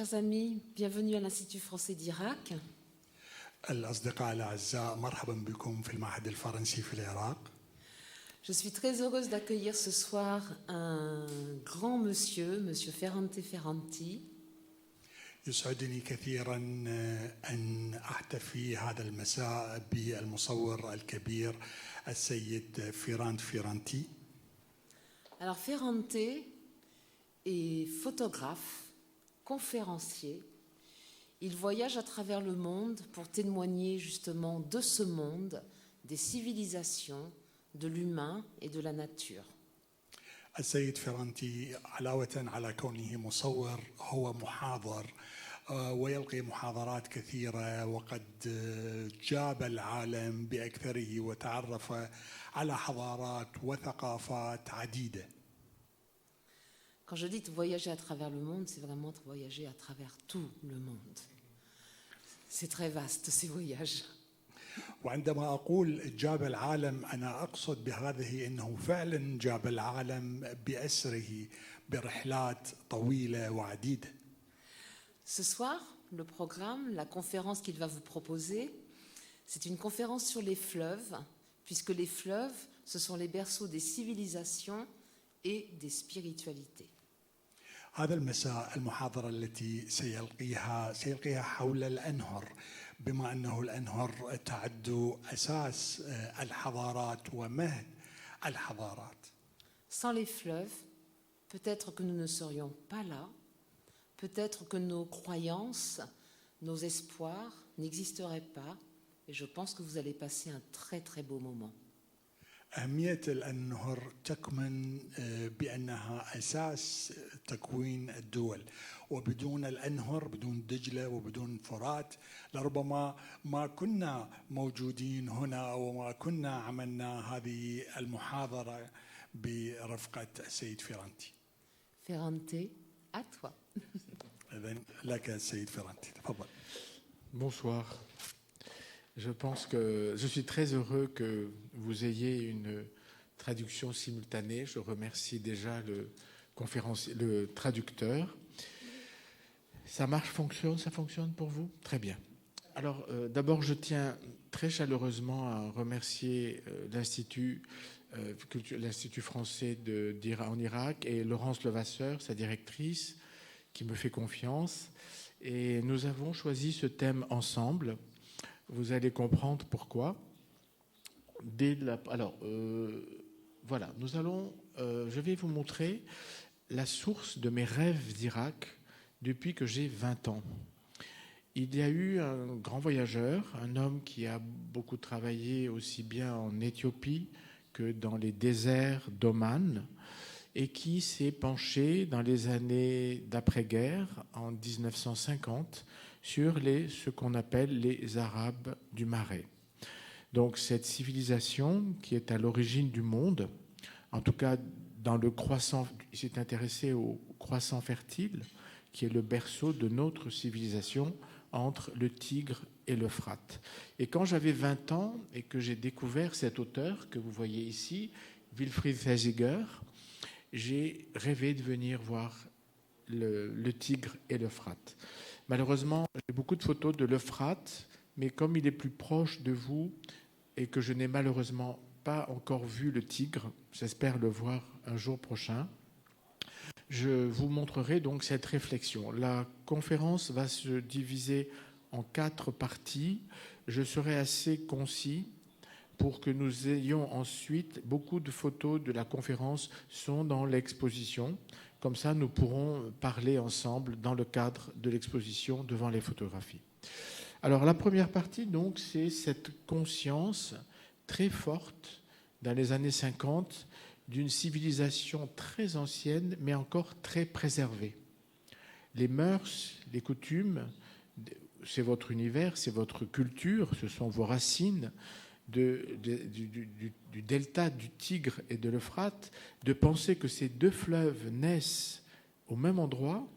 chers amis, bienvenue à l'Institut français d'Irak. الأصدقاء الأعزاء مرحبا بكم في المعهد الفرنسي في العراق. Je suis très heureuse d'accueillir ce soir un grand monsieur, monsieur Ferrante Ferranti. يسعدني كثيرا أن أحتفي هذا المساء بالمصور الكبير السيد فيرانت فيرانتي. Alors Ferrante est photographe, conférencier. Il voyage à travers le monde pour témoigner justement de ce monde, des civilisations, de l'humain et de la nature. السيد فيرانتي علاوة على كونه مصور هو محاضر ويلقي محاضرات كثيرة وقد جاب العالم بأكثره وتعرف على حضارات وثقافات عديدة. Quand je dis voyager à travers le monde, c'est vraiment voyager à travers tout le monde. C'est très vaste ces voyages. وعندما أقول جاب العالم أنا أقصد بهذه أنه فعلا جاب العالم بأسره برحلات طويلة وعديدة. Ce soir, le programme, la conférence qu'il va vous proposer, c'est une conférence sur les fleuves, puisque les fleuves, ce sont les berceaux des civilisations et des spiritualités. هذا المساء المحاضرة التي سيلقيها حول الأنهر بما أنه الأنهر تعد أساس الحضارات ومهد الحضارات. Sans les fleuves, peut-être que nous ne serions pas là, peut-être que nos croyances, nos espoirs n'existeraient pas, et je pense que vous allez passer un très très beau moment. أهمية الأنهر تكمن بأنها أساس تكوين الدول، وبدون الأنهر بدون دجلة وبدون فرات لربما ما كنا موجودين هنا وما كنا عملنا هذه المحاضرة برفقة السيد فيرانتي. Ferrante, à toi. إذن لك السيد فيرانتي، تفضل. Bonsoir. Je pense que je suis très heureux que vous ayez une traduction simultanée. Je remercie déjà le traducteur. Ça fonctionne pour vous? Très bien. Alors, d'abord, je tiens très chaleureusement à remercier l'Institut français en Irak et Laurence Levasseur, sa directrice, qui me fait confiance. Et nous avons choisi ce thème ensemble. Vous allez comprendre pourquoi. Voilà, je vais vous montrer la source de mes rêves d'Irak depuis que j'ai 20 ans. Il y a eu un grand voyageur, un homme qui a beaucoup travaillé aussi bien en Éthiopie que dans les déserts d'Oman et qui s'est penché dans les années d'après-guerre, en 1950, sur ce qu'on appelle les Arabes du Marais. Donc cette civilisation qui est à l'origine du monde, en tout cas il s'est intéressé au croissant fertile, qui est le berceau de notre civilisation entre le Tigre et l'Euphrate. Et quand j'avais 20 ans et que j'ai découvert cet auteur que vous voyez ici, Wilfried Thesiger, j'ai rêvé de venir voir le Tigre et l'Euphrate. Malheureusement, j'ai beaucoup de photos de l'Euphrate, mais comme il est plus proche de vous et que je n'ai malheureusement pas encore vu le Tigre, j'espère le voir un jour prochain, je vous montrerai donc cette réflexion. La conférence va se diviser en 4 parties. Je serai assez concis pour que nous ayons ensuite beaucoup de photos de la conférence sont dans l'exposition. Comme ça, nous pourrons parler ensemble dans le cadre de l'exposition devant les photographies. Alors, la première partie, donc, c'est cette conscience très forte dans les années 50 d'une civilisation très ancienne, mais encore très préservée. Les mœurs, les coutumes, c'est votre univers, c'est votre culture, ce sont vos racines du delta du Tigre et de l'Euphrate, de penser que ces 2 fleuves naissent au même endroit,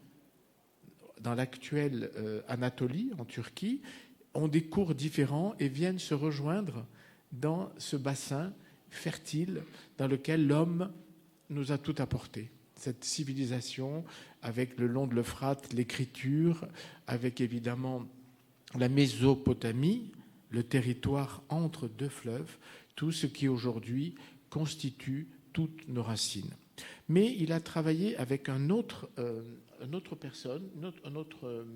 dans l'actuelle Anatolie, en Turquie, ont des cours différents et viennent se rejoindre dans ce bassin fertile dans lequel l'homme nous a tout apporté. cette civilisation avec le long de l'Euphrate, l'écriture, avec évidemment la Mésopotamie, le territoire entre deux fleuves, tout ce qui aujourd'hui constitue toutes nos racines. Mais il a travaillé avec une autre personne, un autre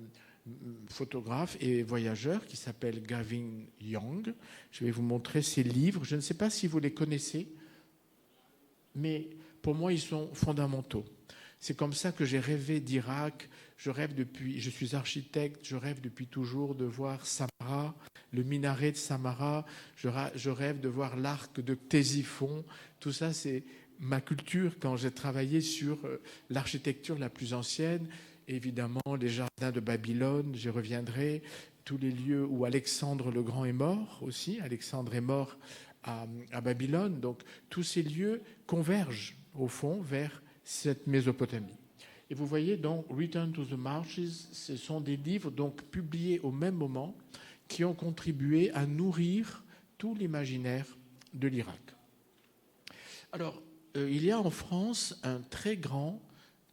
photographe et voyageur qui s'appelle Gavin Young. Je vais vous montrer ses livres. Je ne sais pas si vous les connaissez, mais pour moi, ils sont fondamentaux. C'est comme ça que j'ai rêvé d'Irak. Je suis architecte, je rêve depuis toujours de voir Samarra, le minaret de Samarra. Je rêve de voir l'arc de Ctésiphon. Tout ça, c'est ma culture quand j'ai travaillé sur l'architecture la plus ancienne. Évidemment, les jardins de Babylone, j'y reviendrai. Tous les lieux où Alexandre le Grand est mort aussi. Alexandre est mort à Babylone. Donc, tous ces lieux convergent, au fond, vers cette Mésopotamie. Et vous voyez donc Return to the Marshes, ce sont des livres donc publiés au même moment qui ont contribué à nourrir tout l'imaginaire de l'Irak. Alors, il y a en France un très grand,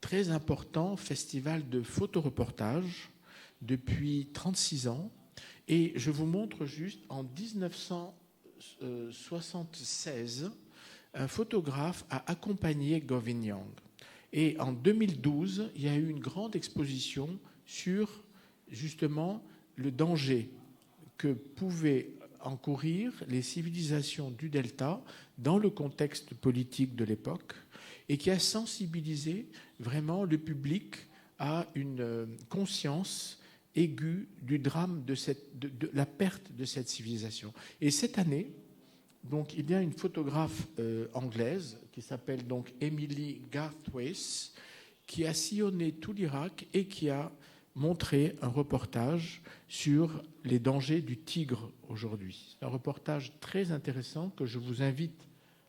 très important festival de photoreportage depuis 36 ans. Et je vous montre juste, en 1976, un photographe a accompagné Gavin Young. Et en 2012, il y a eu une grande exposition sur justement le danger que pouvaient encourir les civilisations du Delta dans le contexte politique de l'époque et qui a sensibilisé vraiment le public à une conscience aiguë du drame de la perte de cette civilisation. Et cette année, donc, il y a une photographe anglaise qui s'appelle donc Emily Garthwaite qui a sillonné tout l'Irak et qui a montré un reportage sur les dangers du tigre aujourd'hui. C'est un reportage très intéressant que je vous invite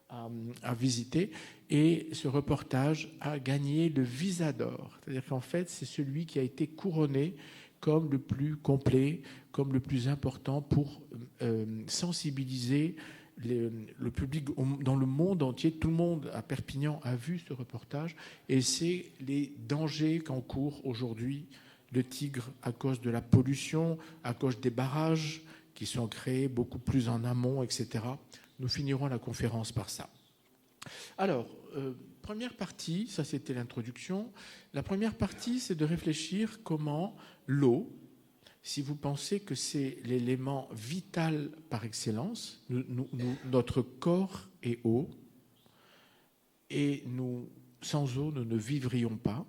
à visiter. Et ce reportage a gagné le Visa d'or. C'est-à-dire qu'en fait, c'est celui qui a été couronné comme le plus complet, comme le plus important pour sensibiliser le public dans le monde entier. Tout le monde à Perpignan a vu ce reportage et c'est les dangers qu'encourt aujourd'hui le tigre à cause de la pollution, à cause des barrages qui sont créés beaucoup plus en amont, etc. Nous finirons la conférence par ça. Alors, première partie, ça c'était l'introduction. La première partie, c'est de réfléchir comment l'eau, si vous pensez que c'est l'élément vital par excellence, notre corps est eau, et sans eau, nous ne vivrions pas.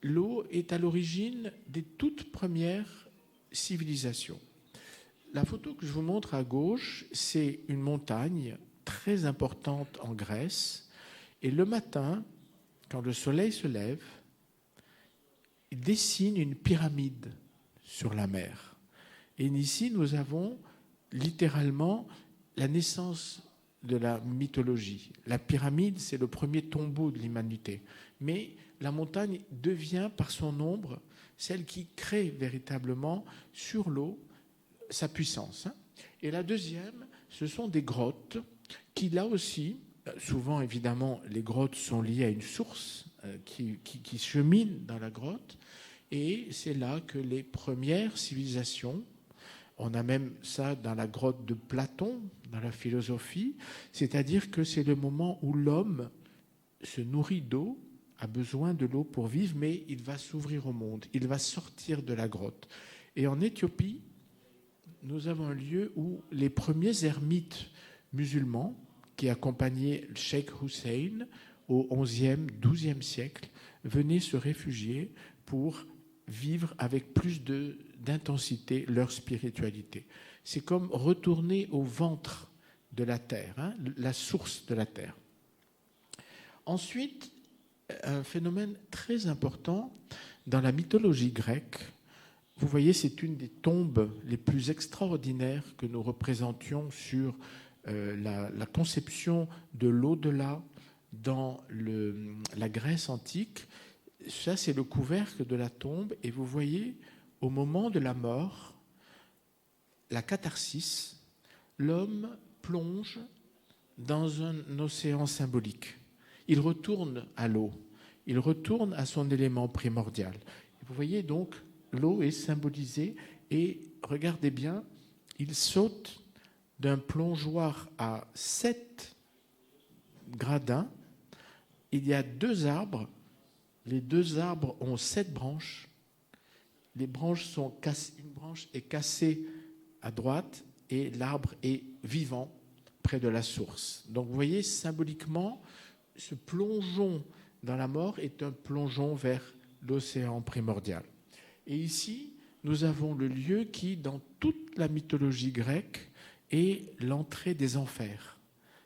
L'eau est à l'origine des toutes premières civilisations. La photo que je vous montre à gauche, c'est une montagne très importante en Grèce, et le matin, quand le soleil se lève, il dessine une pyramide sur la mer. Et ici, nous avons littéralement la naissance de la mythologie. La pyramide, c'est le premier tombeau de l'humanité. Mais la montagne devient, par son ombre, celle qui crée véritablement sur l'eau sa puissance. Et la deuxième, ce sont des grottes qui, là aussi, souvent, évidemment, les grottes sont liées à une source qui chemine dans la grotte. Et c'est là que les premières civilisations, on a même ça dans la grotte de Platon, dans la philosophie, c'est-à-dire que c'est le moment où l'homme se nourrit d'eau, a besoin de l'eau pour vivre, mais il va s'ouvrir au monde, il va sortir de la grotte. Et en Éthiopie, nous avons un lieu où les premiers ermites musulmans qui accompagnaient le Cheikh Hussein au XIe, XIIe siècle venaient se réfugier pour vivre avec plus d'intensité leur spiritualité. C'est comme retourner au ventre de la terre, la source de la terre. Ensuite, un phénomène très important dans la mythologie grecque, vous voyez, c'est une des tombes les plus extraordinaires que nous représentions sur la conception de l'au-delà dans la Grèce antique. Ça, c'est le couvercle de la tombe. Et vous voyez, au moment de la mort, la catharsis, l'homme plonge dans un océan symbolique. Il retourne à l'eau. il retourne à son élément primordial. Vous voyez donc, l'eau est symbolisée et regardez bien, il saute d'un plongeoir à 7 gradins. Il y a 2 arbres. Les 2 arbres ont 7 branches. Les branches sont cassées. Une branche est cassée à droite et l'arbre est vivant près de la source. Donc vous voyez, symboliquement, ce plongeon dans la mort est un plongeon vers l'océan primordial. Et ici, nous avons le lieu qui, dans toute la mythologie grecque, est l'entrée des enfers.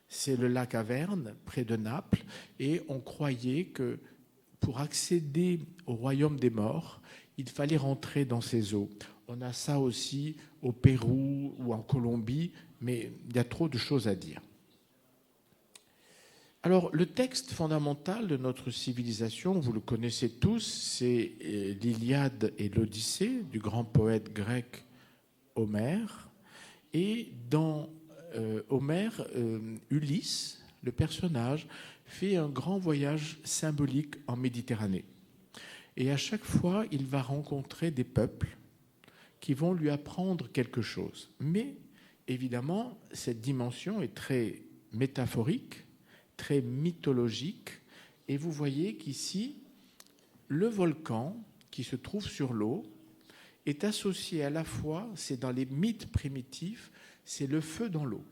C'est le lac Averne, près de Naples, et on croyait que pour accéder au royaume des morts, il fallait rentrer dans ces eaux. On a ça aussi au Pérou ou en Colombie, mais il y a trop de choses à dire. Alors, le texte fondamental de notre civilisation, vous le connaissez tous, c'est l'Iliade et l'Odyssée du grand poète grec Homère. Et dans Homère, Ulysse, le personnage, fait un grand voyage symbolique en Méditerranée. Et à chaque fois, il va rencontrer des peuples qui vont lui apprendre quelque chose. Mais évidemment, cette dimension est très métaphorique, très mythologique. Et vous voyez qu'ici, le volcan qui se trouve sur l'eau est associé à la fois, c'est dans les mythes primitifs, c'est le feu dans l'eau.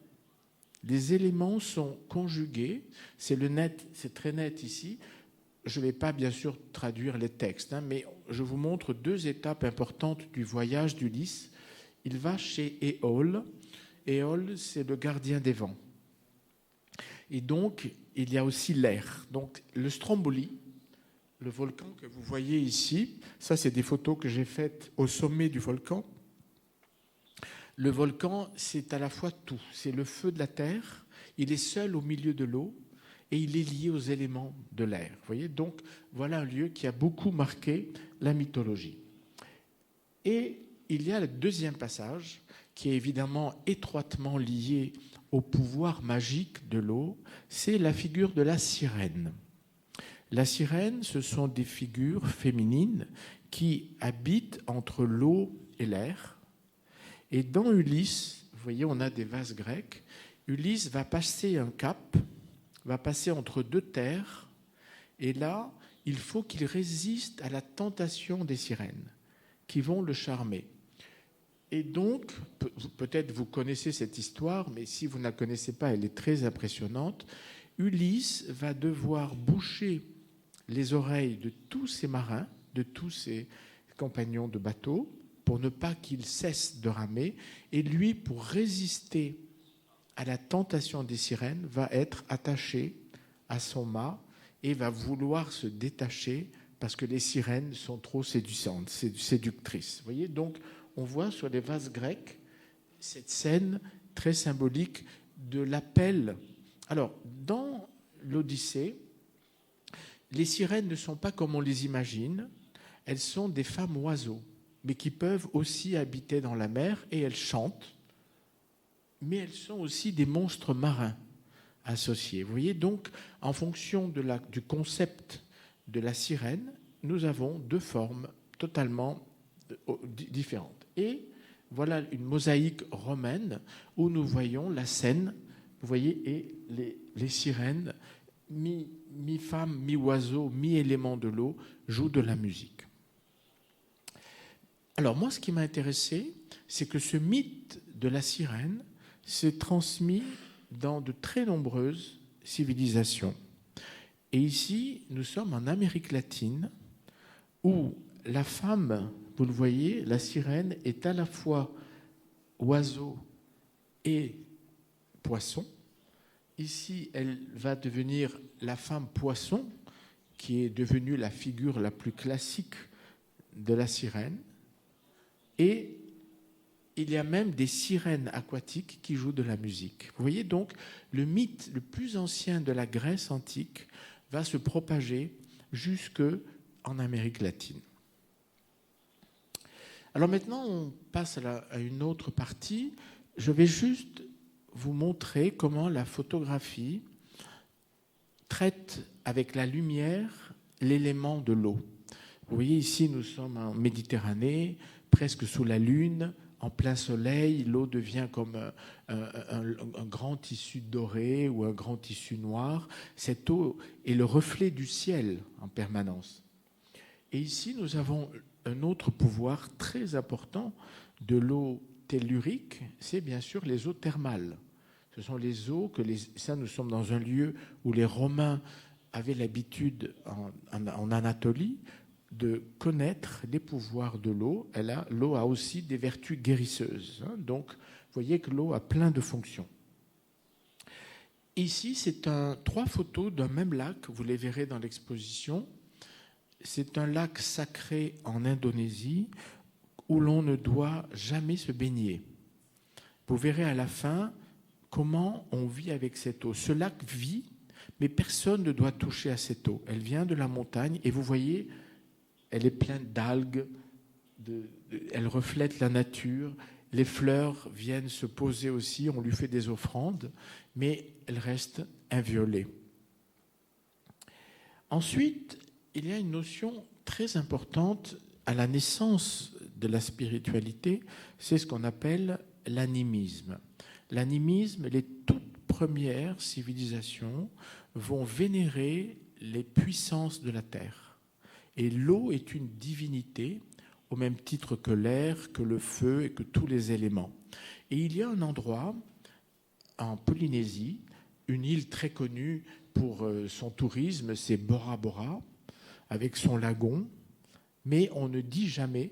Les éléments sont conjugués, c'est très net ici. Je ne vais pas bien sûr traduire les textes, mais je vous montre 2 étapes importantes du voyage d'Ulysse. Il va chez Éole. Éole, c'est le gardien des vents. Et donc, il y a aussi l'air. Donc, le Stromboli, le volcan que vous voyez ici, ça, c'est des photos que j'ai faites au sommet du volcan. Le volcan, c'est à la fois tout. C'est le feu de la terre, il est seul au milieu de l'eau et il est lié aux éléments de l'air. Vous voyez, donc, voilà un lieu qui a beaucoup marqué la mythologie. Et il y a le 2e passage qui est évidemment étroitement lié au pouvoir magique de l'eau, c'est la figure de la sirène. La sirène, ce sont des figures féminines qui habitent entre l'eau et l'air. Et dans Ulysse, vous voyez, on a des vases grecs. Ulysse va passer un cap, va passer entre 2 terres, et là, il faut qu'il résiste à la tentation des sirènes qui vont le charmer. Et donc, peut-être vous connaissez cette histoire, mais si vous ne la connaissez pas, elle est très impressionnante. Ulysse va devoir boucher les oreilles de tous ses marins, de tous ses compagnons de bateau, pour ne pas qu'ils cessent de ramer. Et lui, pour résister à la tentation des sirènes, va être attaché à son mât et va vouloir se détacher parce que les sirènes sont trop séduisantes, séductrices. Vous voyez, donc, on voit sur les vases grecs cette scène très symbolique de l'appel. Alors, dans l'Odyssée, les sirènes ne sont pas comme on les imagine, elles sont des femmes oiseaux, mais qui peuvent aussi habiter dans la mer et elles chantent, mais elles sont aussi des monstres marins associés. Vous voyez, donc, en fonction du concept de la sirène, nous avons 2 formes totalement différentes. Et voilà une mosaïque romaine où nous voyons la scène, vous voyez, et les sirènes, mi-femme, mi-oiseau, mi-élément de l'eau, jouent de la musique. Alors moi, ce qui m'a intéressé, c'est que ce mythe de la sirène s'est transmis dans de très nombreuses civilisations. Et ici, nous sommes en Amérique latine, où la femme, vous le voyez, la sirène est à la fois oiseau et poisson. Ici, elle va devenir la femme poisson, qui est devenue la figure la plus classique de la sirène. Et il y a même des sirènes aquatiques qui jouent de la musique. Vous voyez donc, le mythe le plus ancien de la Grèce antique va se propager jusque en Amérique latine. Alors maintenant, on passe à une autre partie. Je vais juste vous montrer comment la photographie traite avec la lumière l'élément de l'eau. Vous voyez ici, nous sommes en Méditerranée, presque sous la lune, en plein soleil, l'eau devient comme un grand tissu doré ou un grand tissu noir. Cette eau est le reflet du ciel en permanence. Et ici, nous avons un autre pouvoir très important de l'eau tellurique, c'est bien sûr les eaux thermales. Ce sont les eaux ça, nous sommes dans un lieu où les Romains avaient l'habitude, en Anatolie, de connaître les pouvoirs de l'eau. L'eau a aussi des vertus guérisseuses. Donc, vous voyez que l'eau a plein de fonctions. Ici, c'est 3 photos d'un même lac. Vous les verrez dans l'exposition. C'est un lac sacré en Indonésie où l'on ne doit jamais se baigner. Vous verrez à la fin comment on vit avec cette eau. Ce lac vit, mais personne ne doit toucher à cette eau. Elle vient de la montagne et vous voyez, elle est pleine d'algues, elle reflète la nature. Les fleurs viennent se poser aussi, on lui fait des offrandes, mais elle reste inviolée. Ensuite, il y a une notion très importante à la naissance de la spiritualité, c'est ce qu'on appelle l'animisme. L'animisme, les toutes premières civilisations vont vénérer les puissances de la terre. Et l'eau est une divinité, au même titre que l'air, que le feu et que tous les éléments. Et il y a un endroit en Polynésie, une île très connue pour son tourisme, c'est Bora Bora, avec son lagon, mais on ne dit jamais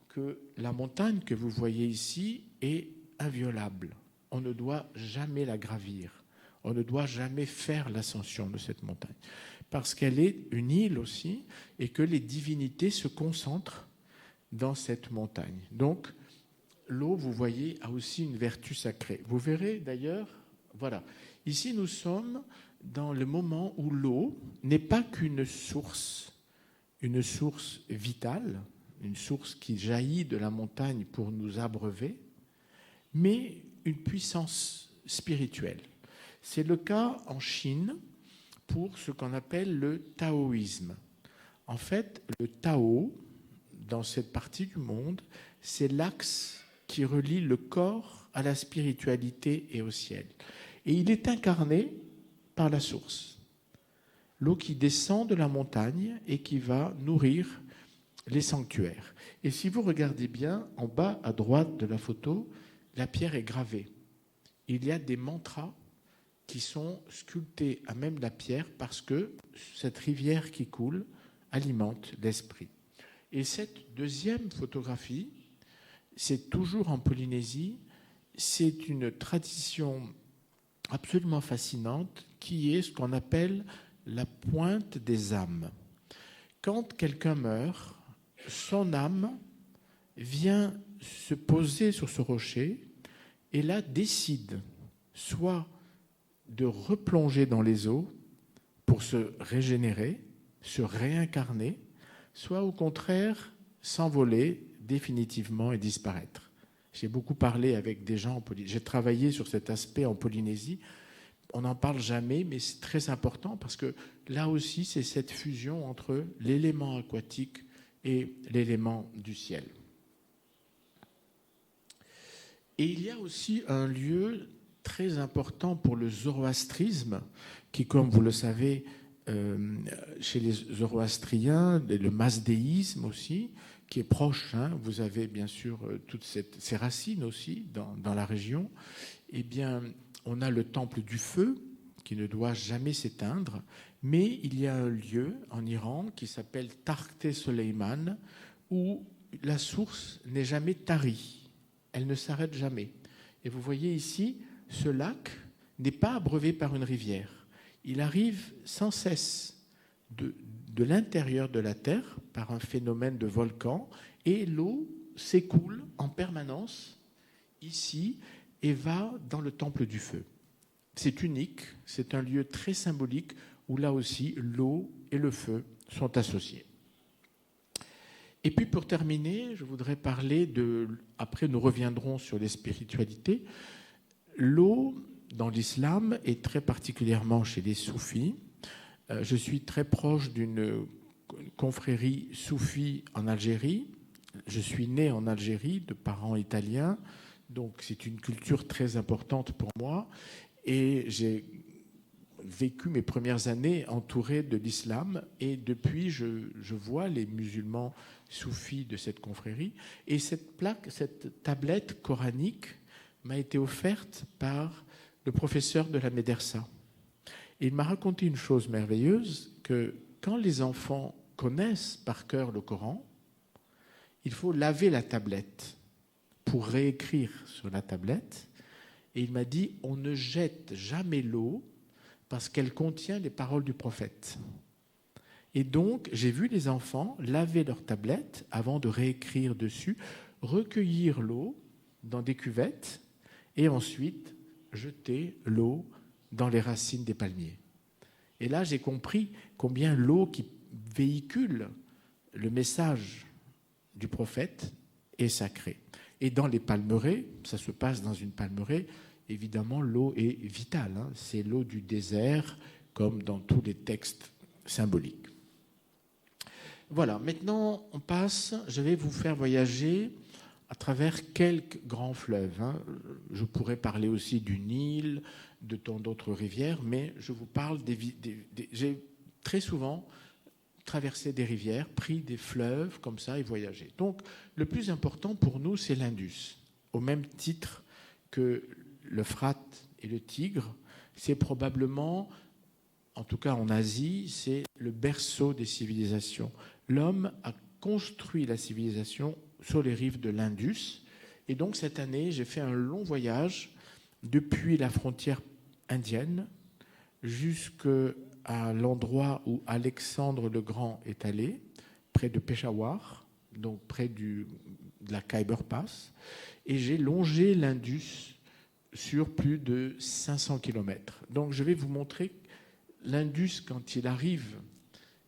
que la montagne que vous voyez ici est inviolable. On ne doit jamais la gravir. On ne doit jamais faire l'ascension de cette montagne, parce qu'elle est une île aussi, et que les divinités se concentrent dans cette montagne. Donc, l'eau, vous voyez, a aussi une vertu sacrée. Vous verrez d'ailleurs, voilà, ici nous sommes dans le moment où l'eau n'est pas qu'une source vitale, une source qui jaillit de la montagne pour nous abreuver, mais une puissance spirituelle. C'est le cas en Chine pour ce qu'on appelle le taoïsme. En fait, le Tao, dans cette partie du monde, c'est l'axe qui relie le corps à la spiritualité et au ciel. Et il est incarné par la source. L'eau qui descend de la montagne et qui va nourrir les sanctuaires. Et si vous regardez bien, en bas à droite de la photo, la pierre est gravée. Il y a des mantras qui sont sculptés à même la pierre parce que cette rivière qui coule alimente l'esprit. Et cette deuxième photographie, c'est toujours en Polynésie, c'est une tradition absolument fascinante qui est ce qu'on appelle la pointe des âmes. Quand quelqu'un meurt, son âme vient se poser sur ce rocher et là décide soit de replonger dans les eaux pour se régénérer, se réincarner, soit au contraire s'envoler définitivement et disparaître. J'ai beaucoup parlé avec des gens en Polynésie. J'ai travaillé sur cet aspect en Polynésie. On n'en parle jamais, mais c'est très important parce que là aussi, c'est cette fusion entre l'élément aquatique et l'élément du ciel. Et il y a aussi un lieu très important pour le zoroastrisme, qui, comme vous le savez, chez les zoroastriens, le masdéisme aussi, qui est proche, vous avez bien sûr toutes ces racines aussi dans la région, eh bien, on a le temple du feu, qui ne doit jamais s'éteindre, mais il y a un lieu en Iran qui s'appelle Takht Soleiman, où la source n'est jamais tarie, elle ne s'arrête jamais. Et vous voyez ici, ce lac n'est pas abreuvé par une rivière. Il arrive sans cesse de l'intérieur de la Terre par un phénomène de volcan et l'eau s'écoule en permanence ici et va dans le temple du feu. C'est unique, c'est un lieu très symbolique où là aussi l'eau et le feu sont associés. Et puis pour terminer, je voudrais parler après nous reviendrons sur les spiritualités, l'eau dans l'islam et très particulièrement chez les soufis. Je suis très proche d'une confrérie soufie en Algérie. Je suis né en Algérie de parents italiens, donc c'est une culture très importante pour moi. Et j'ai vécu mes premières années entouré de l'islam. Et depuis, je vois les musulmans soufis de cette confrérie. Et cette tablette coranique m'a été offerte par le professeur de la médersa. Et il m'a raconté une chose merveilleuse, que quand les enfants connaissent par cœur le Coran, il faut laver la tablette pour réécrire sur la tablette. Et il m'a dit, on ne jette jamais l'eau parce qu'elle contient les paroles du prophète. Et donc, j'ai vu les enfants laver leur tablette avant de réécrire dessus, recueillir l'eau dans des cuvettes et ensuite jeter l'eau dans les racines des palmiers. Et là, j'ai compris combien l'eau qui véhicule le message du prophète est sacrée. Et dans les palmeraies, ça se passe dans une palmeraie, évidemment, l'eau est vitale. C'est l'eau du désert, comme dans tous les textes symboliques. Voilà, maintenant, on passe, je vais vous faire voyager à travers quelques grands fleuves. Je pourrais parler aussi du Nil, de tant d'autres rivières, mais je vous parle j'ai très souvent traversé des rivières, pris des fleuves comme ça et voyagé. Donc, le plus important pour nous, c'est l'Indus. Au même titre que l'Euphrate et le Tigre, c'est probablement, en tout cas en Asie, c'est le berceau des civilisations. L'homme a construit la civilisation sur les rives de l'Indus. Et donc, cette année, j'ai fait un long voyage depuis la frontière indienne jusqu'à l'endroit où Alexandre le Grand est allé, près de Peshawar, donc près de la Khyber Pass. Et j'ai longé l'Indus sur plus de 500 km. Donc, je vais vous montrer l'Indus quand il arrive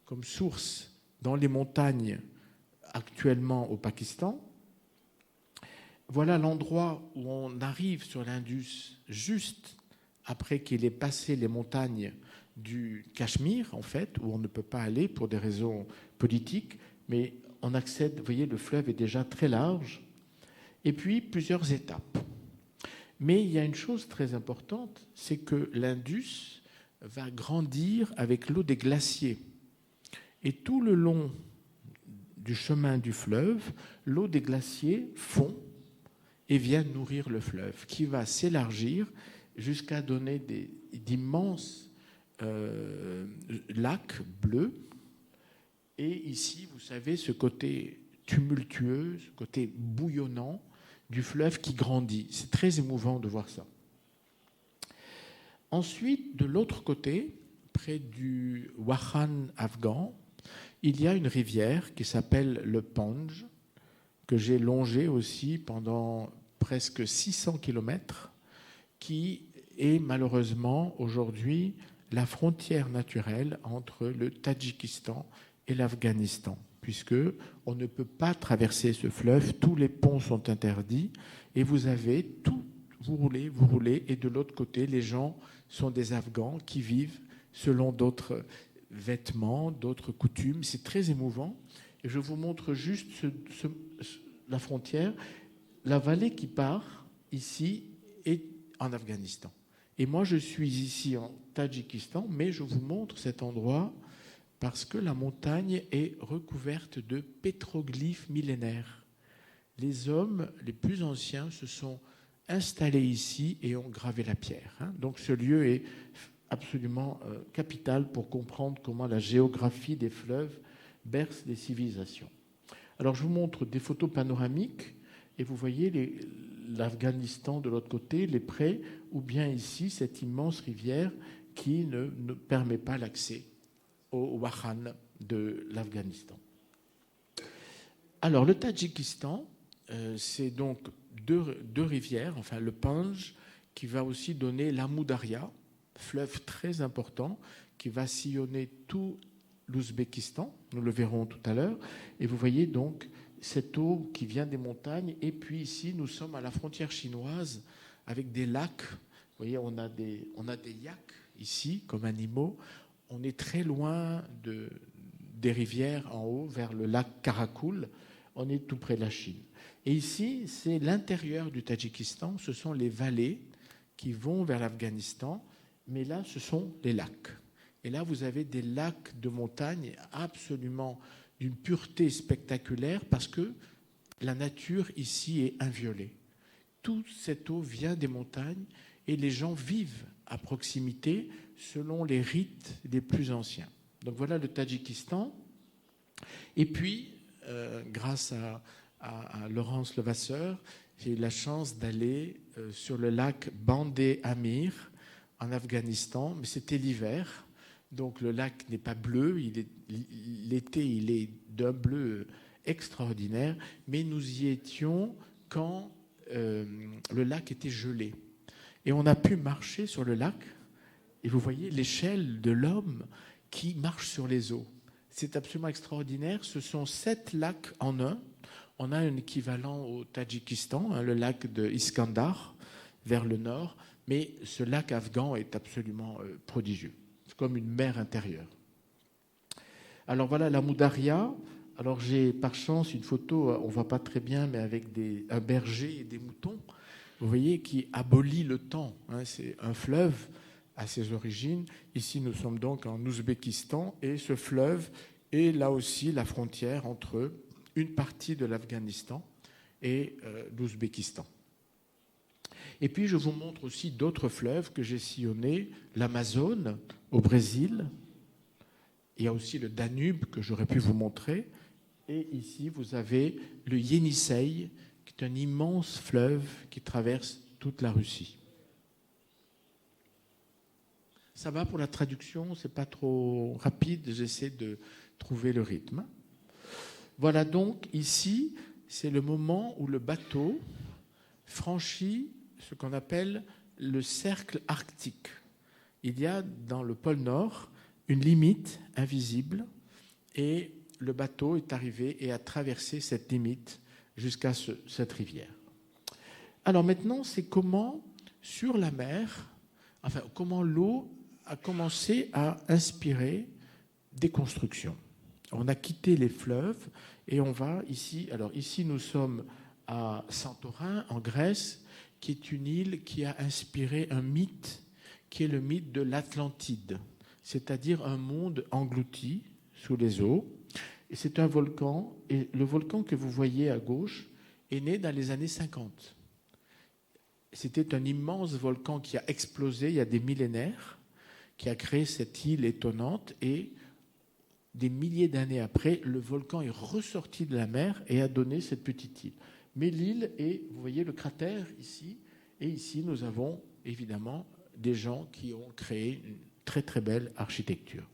comme source dans les montagnes actuellement au Pakistan. Voilà l'endroit où on arrive sur l'Indus juste après qu'il ait passé les montagnes du Cachemire, en fait, où on ne peut pas aller pour des raisons politiques, mais on accède, vous voyez, le fleuve est déjà très large, et puis plusieurs étapes. Mais il y a une chose très importante, c'est que l'Indus va grandir avec l'eau des glaciers. Et tout le long du chemin du fleuve, l'eau des glaciers fond et vient nourrir le fleuve, qui va s'élargir jusqu'à donner d'immenses lacs bleus. Et ici, vous savez, ce côté tumultueux, ce côté bouillonnant du fleuve qui grandit. C'est très émouvant de voir ça. Ensuite, de l'autre côté, près du Wakhan afghan, il y a une rivière qui s'appelle le Panj, que j'ai longée aussi pendant presque 600 km, qui est malheureusement aujourd'hui la frontière naturelle entre le Tadjikistan et l'Afghanistan, puisque on ne peut pas traverser ce fleuve, tous les ponts sont interdits, et vous avez tout, vous roulez, et de l'autre côté, les gens sont des Afghans qui vivent selon d'autres vêtements, d'autres coutumes. C'est très émouvant. Et je vous montre juste la frontière. La vallée qui part ici est en Afghanistan. Et moi, je suis ici en Tadjikistan, mais je vous montre cet endroit parce que la montagne est recouverte de pétroglyphes millénaires. Les hommes les plus anciens se sont installés ici et ont gravé la pierre. Donc ce lieu est absolument capital pour comprendre comment la géographie des fleuves berce les civilisations. Alors je vous montre des photos panoramiques et vous voyez l'Afghanistan de l'autre côté, les prés, ou bien ici cette immense rivière qui ne permet pas l'accès au Wakhan de l'Afghanistan. Alors le Tadjikistan, c'est donc deux rivières, enfin le Panj, qui va aussi donner l'Amou Daria, fleuve très important, qui va sillonner tout l'Ouzbékistan, nous le verrons tout à l'heure, et vous voyez donc cette eau qui vient des montagnes, et puis ici nous sommes à la frontière chinoise avec des lacs, vous voyez on a des yaks ici comme animaux, on est très loin des rivières en haut vers le lac Karakoul. On est tout près de la Chine. Et ici, c'est l'intérieur du Tadjikistan. Ce sont les vallées qui vont vers l'Afghanistan. Mais là, ce sont les lacs. Et là, vous avez des lacs de montagne absolument d'une pureté spectaculaire parce que la nature ici est inviolée. Toute cette eau vient des montagnes et les gens vivent à proximité selon les rites les plus anciens. Donc voilà le Tadjikistan. Et puis, grâce à Laurence Levasseur, j'ai eu la chance d'aller sur le lac Bandé Amir en Afghanistan, mais c'était l'hiver, donc le lac n'est pas bleu, l'été il est d'un bleu extraordinaire, mais nous y étions quand le lac était gelé. Et on a pu marcher sur le lac, et vous voyez l'échelle de l'homme qui marche sur les eaux. C'est absolument extraordinaire. Ce sont 7 lacs en un. On a un équivalent au Tadjikistan, hein, le lac de Iskandar, vers le nord. Mais ce lac afghan est absolument prodigieux. C'est comme une mer intérieure. Alors voilà la Moudaria. Alors j'ai par chance une photo, on ne voit pas très bien, mais avec un berger et des moutons, vous voyez, qui abolit le temps. Hein, c'est un fleuve à ses origines. Ici, nous sommes donc en Ouzbékistan et ce fleuve est là aussi la frontière entre une partie de l'Afghanistan et l'Ouzbékistan. Et puis, je vous montre aussi d'autres fleuves que j'ai sillonnés. L'Amazone, au Brésil. Il y a aussi le Danube, que j'aurais pu vous montrer. Et ici, vous avez le Yenisseï, qui est un immense fleuve qui traverse toute la Russie. Ça va pour la traduction, c'est pas trop rapide, j'essaie de trouver le rythme. Voilà donc, ici, c'est le moment où le bateau franchit ce qu'on appelle le cercle arctique. Il y a dans le pôle Nord une limite invisible et le bateau est arrivé et a traversé cette limite jusqu'à cette rivière. Alors maintenant, c'est comment, sur la mer, comment l'eau a commencé à inspirer des constructions. On a quitté les fleuves et on va ici. Alors ici, nous sommes à Santorin, en Grèce, qui est une île qui a inspiré un mythe, qui est le mythe de l'Atlantide, c'est-à-dire un monde englouti sous les eaux. Et c'est un volcan, et le volcan que vous voyez à gauche est né dans les années 50. C'était un immense volcan qui a explosé il y a des millénaires, qui a créé cette île étonnante, et des milliers d'années après, le volcan est ressorti de la mer et a donné cette petite île. Mais l'île est, vous voyez le cratère ici, et ici nous avons évidemment des gens qui ont créé une très très belle architecture.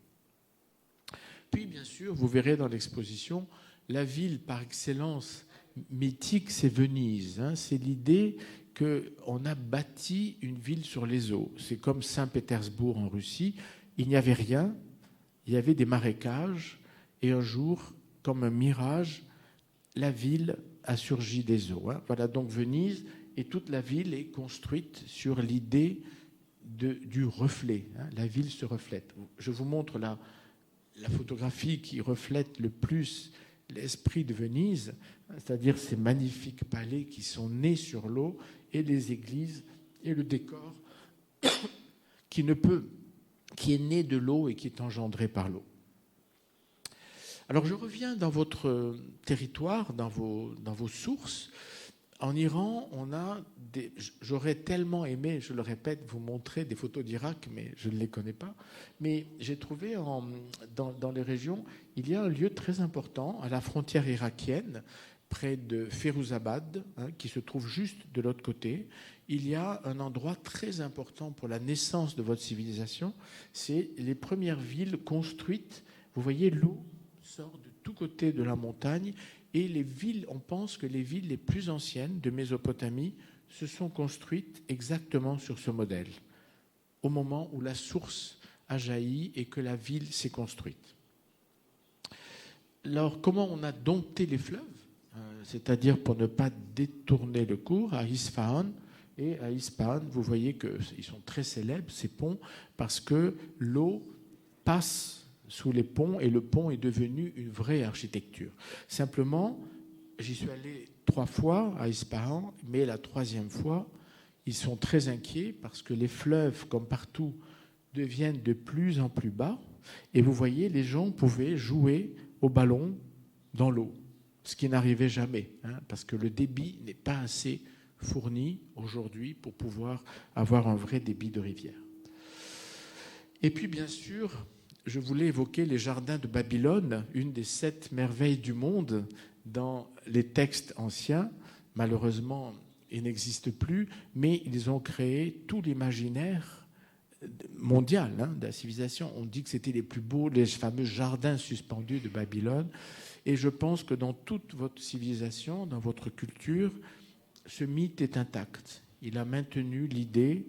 Puis bien sûr, vous verrez dans l'exposition, la ville par excellence mythique, c'est Venise. Hein, c'est l'idée qu'on a bâti une ville sur les eaux. C'est comme Saint-Pétersbourg en Russie. Il n'y avait rien, il y avait des marécages, et un jour, comme un mirage, la ville a surgi des eaux. Hein. Voilà donc Venise, et toute la ville est construite sur l'idée du reflet. Hein. La ville se reflète. Je vous montre la photographie qui reflète le plus l'esprit de Venise, c'est-à-dire ces magnifiques palais qui sont nés sur l'eau, et les églises, et le décor qui est né de l'eau et qui est engendré par l'eau. Alors je reviens dans votre territoire, dans vos sources. En Iran, j'aurais tellement aimé, je le répète, vous montrer des photos d'Irak, mais je ne les connais pas. Mais j'ai trouvé dans les régions, il y a un lieu très important à la frontière irakienne, près de Férouzabad, hein, qui se trouve juste de l'autre côté. Il y a un endroit très important pour la naissance de votre civilisation. C'est les premières villes construites. Vous voyez, l'eau sort de tous côtés de la montagne. Et les villes, on pense que les villes les plus anciennes de Mésopotamie se sont construites exactement sur ce modèle, au moment où la source a jailli et que la ville s'est construite. Alors, comment on a dompté les fleuves ? C'est-à-dire pour ne pas détourner le cours à Isfahan. Et à Isfahan, vous voyez qu'ils sont très célèbres, ces ponts, parce que l'eau passe sous les ponts, et le pont est devenu une vraie architecture. Simplement, j'y suis allé 3 fois à Ispahan, mais la 3e fois, ils sont très inquiets parce que les fleuves, comme partout, deviennent de plus en plus bas. Et vous voyez, les gens pouvaient jouer au ballon dans l'eau, ce qui n'arrivait jamais, parce que le débit n'est pas assez fourni aujourd'hui pour pouvoir avoir un vrai débit de rivière. Et puis, bien sûr, je voulais évoquer les jardins de Babylone, une des 7 merveilles du monde dans les textes anciens. Malheureusement, ils n'existent plus, mais ils ont créé tout l'imaginaire mondial de la civilisation. On dit que c'était les plus beaux, les fameux jardins suspendus de Babylone. Et je pense que dans toute votre civilisation, dans votre culture, ce mythe est intact. Il a maintenu l'idée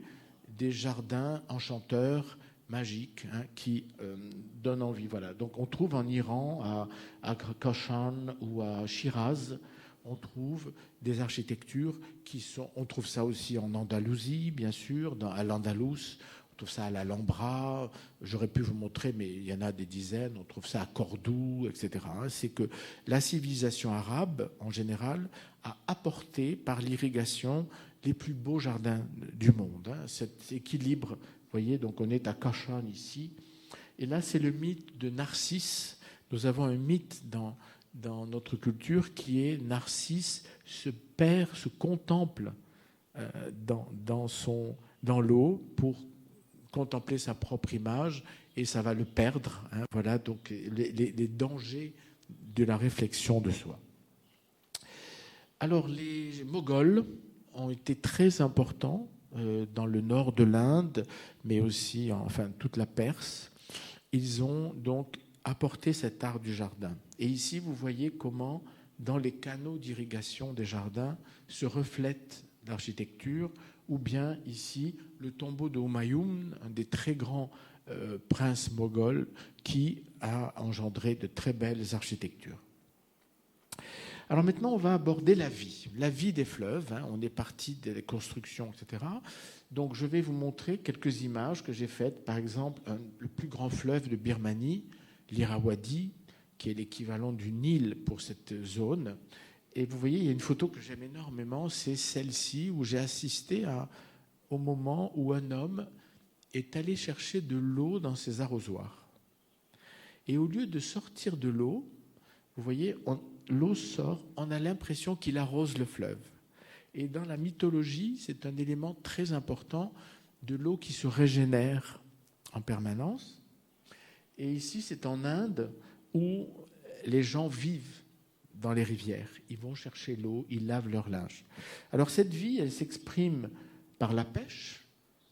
des jardins enchanteurs, magiques, qui donnent envie. Voilà. Donc on trouve en Iran, à Kashan ou à Shiraz, on trouve des architectures qui sont... On trouve ça aussi en Andalousie, bien sûr, à l'Andalous. On trouve ça à l'Alhambra. J'aurais pu vous montrer, mais il y en a des dizaines. On trouve ça à Cordoue, etc. C'est que la civilisation arabe, en général, a apporté par l'irrigation les plus beaux jardins du monde. Cet équilibre, vous voyez, donc on est à Kashan ici. Et là, c'est le mythe de Narcisse. Nous avons un mythe dans notre culture qui est Narcisse se perd, se contemple dans l'eau pour contempler sa propre image et ça va le perdre. Voilà donc les dangers de la réflexion de soi. Alors les Moghols ont été très importants dans le nord de l'Inde, mais aussi toute la Perse. Ils ont donc apporté cet art du jardin. Et ici, vous voyez comment, dans les canaux d'irrigation des jardins, se reflète l'architecture, ou bien ici, le tombeau de Humayun, un des très grands princes moghols, qui a engendré de très belles architectures. Alors maintenant, on va aborder la vie des fleuves. On est parti des constructions, etc. Donc je vais vous montrer quelques images que j'ai faites. Par exemple, le plus grand fleuve de Birmanie, l'Irrawaddy, qui est l'équivalent du Nil pour cette zone. Et vous voyez, il y a une photo que j'aime énormément, c'est celle-ci, où j'ai assisté au moment où un homme est allé chercher de l'eau dans ses arrosoirs. Et au lieu de sortir de l'eau, vous voyez, l'eau sort, on a l'impression qu'il arrose le fleuve. Et dans la mythologie, c'est un élément très important de l'eau qui se régénère en permanence. Et ici, c'est en Inde où les gens vivent dans les rivières. Ils vont chercher l'eau, ils lavent leur linge. Alors cette vie, elle s'exprime par la pêche.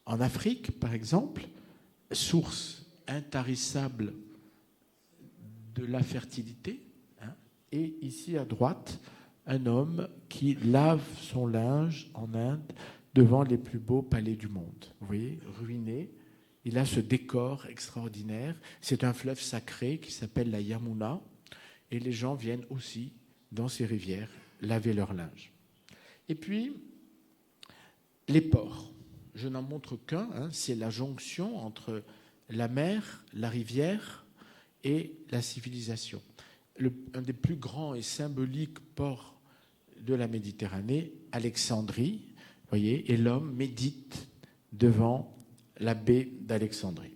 En Afrique, par exemple, source intarissable de la fertilité. Et ici, à droite, un homme qui lave son linge en Inde devant les plus beaux palais du monde. Vous voyez, ruiné. Il a ce décor extraordinaire. C'est un fleuve sacré qui s'appelle la Yamuna. Et les gens viennent aussi, dans ces rivières, laver leur linge. Et puis, les ports. Je n'en montre qu'un. C'est la jonction entre la mer, la rivière et la civilisation. Un des plus grands et symboliques ports de la Méditerranée, Alexandrie, voyez, et l'homme médite devant la baie d'Alexandrie.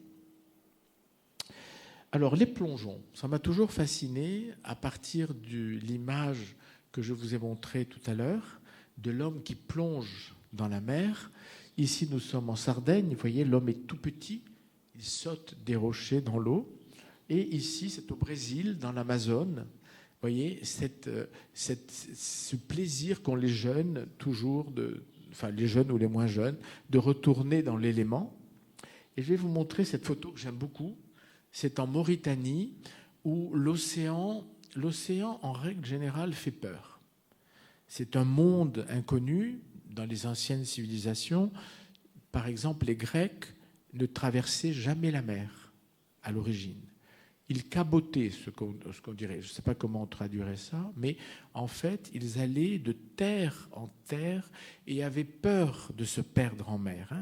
Alors, les plongeons, ça m'a toujours fasciné à partir de l'image que je vous ai montrée tout à l'heure, de l'homme qui plonge dans la mer. Ici, nous sommes en Sardaigne, vous voyez, l'homme est tout petit, il saute des rochers dans l'eau. Et ici, c'est au Brésil, dans l'Amazone. Vous voyez, ce plaisir qu'ont les jeunes, toujours, les jeunes ou les moins jeunes, de retourner dans l'élément. Et je vais vous montrer cette photo que j'aime beaucoup. C'est en Mauritanie, où l'océan, en règle générale, fait peur. C'est un monde inconnu dans les anciennes civilisations. Par exemple, les Grecs ne traversaient jamais la mer à l'origine. Ils cabotaient, ce qu'on dirait, je ne sais pas comment on traduirait ça, mais en fait, ils allaient de terre en terre et avaient peur de se perdre en mer.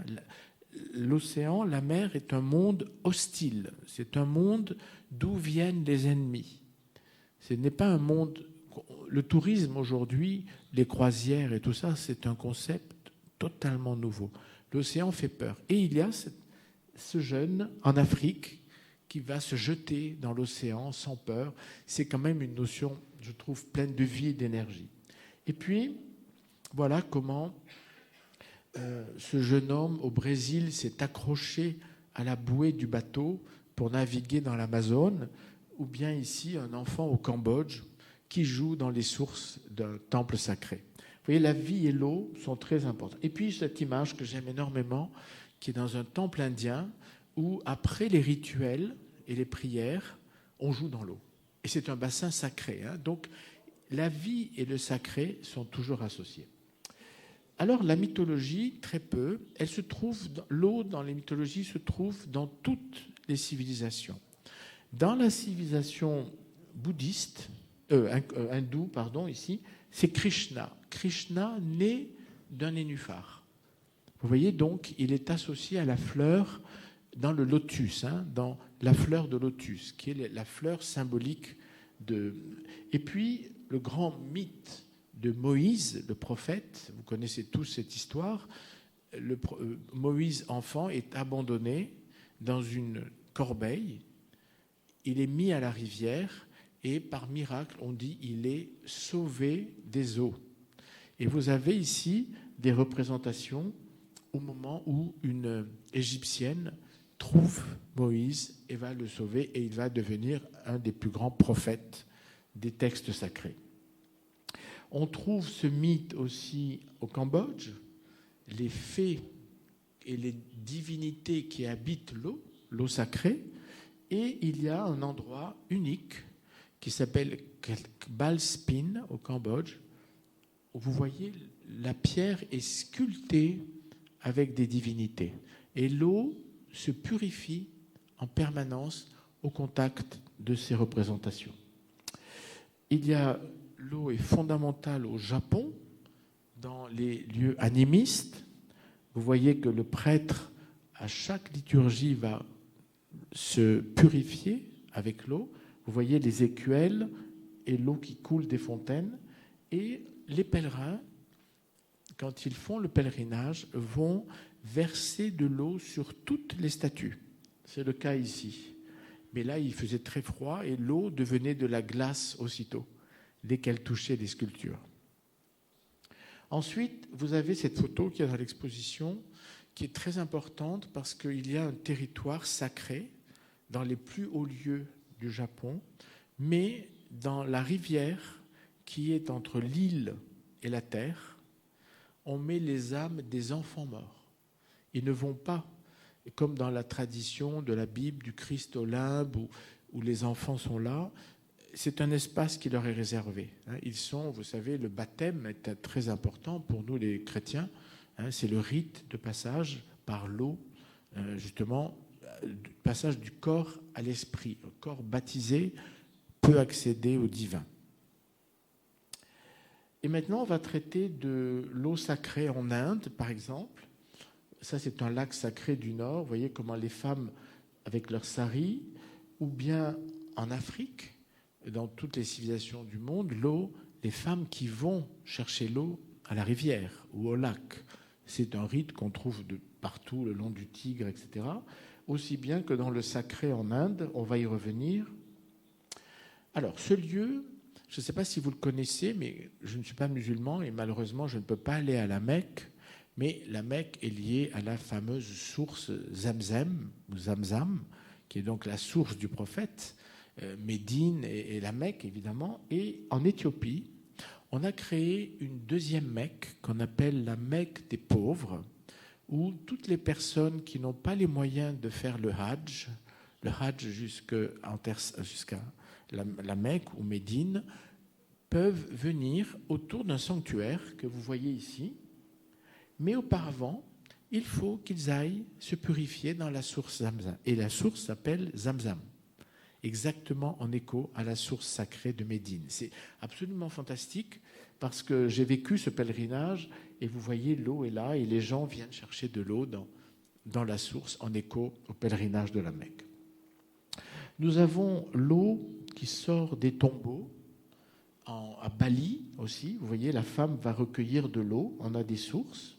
l'océan, la mer est un monde hostile. C'est un monde d'où viennent les ennemis. Ce n'est pas un monde... Le tourisme aujourd'hui, les croisières et tout ça, c'est un concept totalement nouveau. L'océan fait peur. Et il y a ce jeune en Afrique qui va se jeter dans l'océan sans peur. C'est quand même une notion, je trouve, pleine de vie et d'énergie. Et puis, voilà comment ce jeune homme au Brésil s'est accroché à la bouée du bateau pour naviguer dans l'Amazone, ou bien ici, un enfant au Cambodge qui joue dans les sources d'un temple sacré. Vous voyez, la vie et l'eau sont très importantes. Et puis, cette image que j'aime énormément, qui est dans un temple indien, où après les rituels et les prières, on joue dans l'eau. Et c'est un bassin sacré. Donc, la vie et le sacré sont toujours associés. Alors, la mythologie, très peu, l'eau dans les mythologies se trouve dans toutes les civilisations. Dans la civilisation bouddhiste, hindoue, ici, c'est Krishna. Krishna né d'un nénuphar. Vous voyez, donc, il est associé à la fleur dans le lotus, dans la fleur de lotus, qui est la fleur symbolique de... Et puis, le grand mythe de Moïse, le prophète, vous connaissez tous cette histoire, Moïse, enfant, est abandonné dans une corbeille, il est mis à la rivière, et par miracle, on dit il est sauvé des eaux. Et vous avez ici des représentations au moment où une Égyptienne trouve Moïse et va le sauver, et il va devenir un des plus grands prophètes des textes sacrés. On trouve ce mythe aussi au Cambodge, les fées et les divinités qui habitent l'eau sacrée, et il y a un endroit unique qui s'appelle Balspin au Cambodge, où vous voyez la pierre est sculptée avec des divinités. Et l'eau se purifie en permanence au contact de ces représentations. L'eau est fondamentale au Japon, dans les lieux animistes. Vous voyez que le prêtre, à chaque liturgie, va se purifier avec l'eau. Vous voyez les écuelles et l'eau qui coule des fontaines. Et les pèlerins, quand ils font le pèlerinage, vont verser de l'eau sur toutes les statues. C'est le cas ici. Mais là, il faisait très froid et l'eau devenait de la glace aussitôt, dès qu'elle touchait les sculptures. Ensuite, vous avez cette photo qui est dans l'exposition, qui est très importante parce qu'il y a un territoire sacré dans les plus hauts lieux du Japon, mais dans la rivière qui est entre l'île et la terre, on met les âmes des enfants morts. Ils ne vont pas, comme dans la tradition de la Bible, du Christ au limbe, où les enfants sont là. C'est un espace qui leur est réservé. Ils sont, vous savez, le baptême est très important pour nous les chrétiens. C'est le rite de passage par l'eau, justement, passage du corps à l'esprit. Le corps baptisé peut accéder au divin. Et maintenant, on va traiter de l'eau sacrée en Inde, par exemple. Ça, c'est un lac sacré du Nord. Vous voyez comment les femmes, avec leur sari, ou bien en Afrique, dans toutes les civilisations du monde, l'eau, les femmes qui vont chercher l'eau à la rivière ou au lac. C'est un rite qu'on trouve de partout, le long du Tigre, etc. Aussi bien que dans le sacré en Inde, on va y revenir. Alors, ce lieu, je ne sais pas si vous le connaissez, mais je ne suis pas musulman et malheureusement, je ne peux pas aller à la Mecque. Mais la Mecque est liée à la fameuse source Zamzam, ou Zamzam, qui est donc la source du prophète, Médine et la Mecque, évidemment. Et en Éthiopie, on a créé une deuxième Mecque qu'on appelle la Mecque des pauvres, où toutes les personnes qui n'ont pas les moyens de faire le Hajj jusqu'à la Mecque ou Médine, peuvent venir autour d'un sanctuaire que vous voyez ici. Mais auparavant, il faut qu'ils aillent se purifier dans la source Zamzam. Et la source s'appelle Zamzam, exactement en écho à la source sacrée de Médine. C'est absolument fantastique parce que j'ai vécu ce pèlerinage et vous voyez, l'eau est là et les gens viennent chercher de l'eau dans la source en écho au pèlerinage de la Mecque. Nous avons l'eau qui sort des tombeaux à Bali aussi. Vous voyez, la femme va recueillir de l'eau. On a des sources.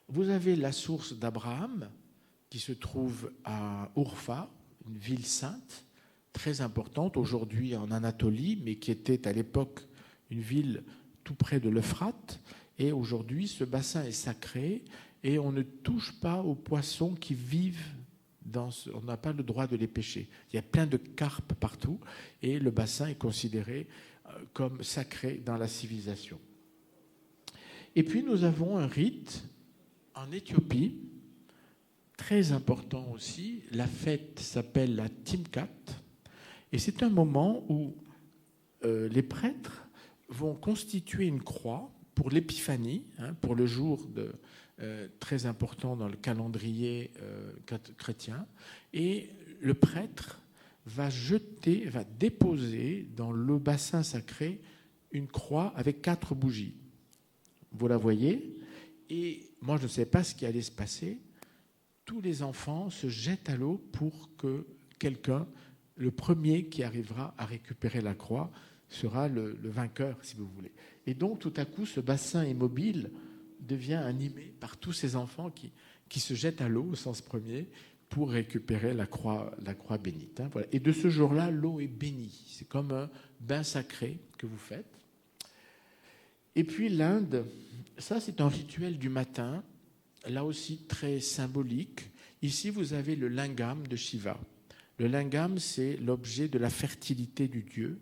Vous avez la source d'Abraham qui se trouve à Urfa, une ville sainte très importante aujourd'hui en Anatolie, mais qui était à l'époque une ville tout près de l'Euphrate. Et aujourd'hui, ce bassin est sacré et on ne touche pas aux poissons qui vivent on n'a pas le droit de les pêcher. Il y a plein de carpes partout et le bassin est considéré comme sacré dans la civilisation. Et puis nous avons un rite en Éthiopie, très important aussi. La fête s'appelle la Timkat et c'est un moment où les prêtres vont constituer une croix pour l'épiphanie, pour le jour très important dans le calendrier chrétien, et le prêtre va déposer dans le bassin sacré une croix avec 4 bougies. Vous la voyez, et moi je ne sais pas ce qui allait se passer. Tous les enfants se jettent à l'eau pour que quelqu'un, le premier qui arrivera à récupérer la croix, sera le vainqueur, si vous voulez. Et donc, tout à coup, ce bassin immobile devient animé par tous ces enfants qui se jettent à l'eau au sens premier pour récupérer la croix bénite. Voilà. Et de ce jour-là, l'eau est bénie. C'est comme un bain sacré que vous faites. Et puis l'Inde, ça c'est un rituel du matin, là aussi très symbolique. Ici, vous avez le lingam de Shiva. Le lingam, c'est l'objet de la fertilité du dieu.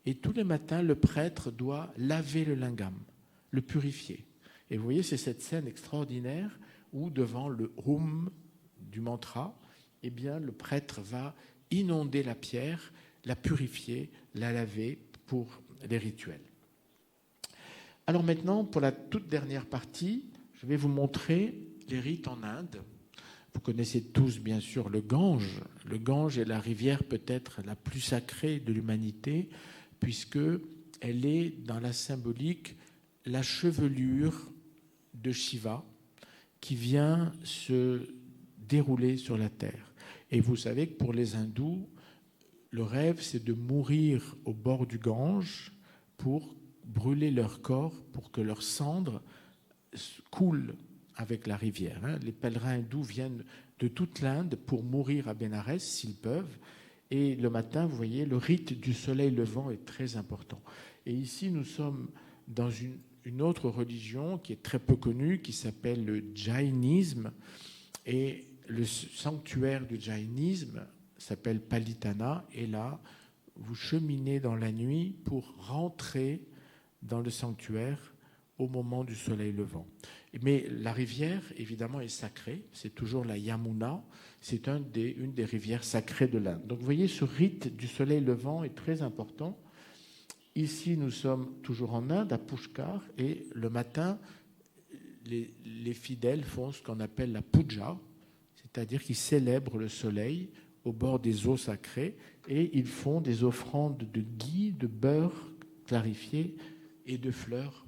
Et tous les matins, le prêtre doit laver le lingam, le purifier. Et vous voyez, c'est cette scène extraordinaire où, devant le Hum du mantra, eh bien, le prêtre va inonder la pierre, la purifier, la laver pour les rituels. Alors maintenant, pour la toute dernière partie, je vais vous montrer les rites en Inde. Vous connaissez tous, bien sûr, le Gange. Le Gange est la rivière peut-être la plus sacrée de l'humanité, puisqu'elle est, dans la symbolique, la chevelure de Shiva qui vient se dérouler sur la terre. Et vous savez que pour les hindous, le rêve, c'est de mourir au bord du Gange pour brûler leur corps, pour que leurs cendres coulent avec la rivière. Les pèlerins hindous viennent de toute l'Inde pour mourir à Bénarès, s'ils peuvent. Et le matin, vous voyez, le rite du soleil levant est très important. Et ici, nous sommes dans une autre religion qui est très peu connue, qui s'appelle le jainisme. Et le sanctuaire du jainisme s'appelle Palitana. Et là, vous cheminez dans la nuit pour rentrer dans le sanctuaire au moment du soleil levant. Mais la rivière, évidemment, est sacrée. C'est toujours la Yamuna. C'est une des rivières sacrées de l'Inde. Donc, vous voyez, ce rite du soleil levant est très important. Ici, nous sommes toujours en Inde, à Pushkar, et le matin, les fidèles font ce qu'on appelle la puja, c'est-à-dire qu'ils célèbrent le soleil au bord des eaux sacrées, et ils font des offrandes de ghee, de beurre clarifié et de fleurs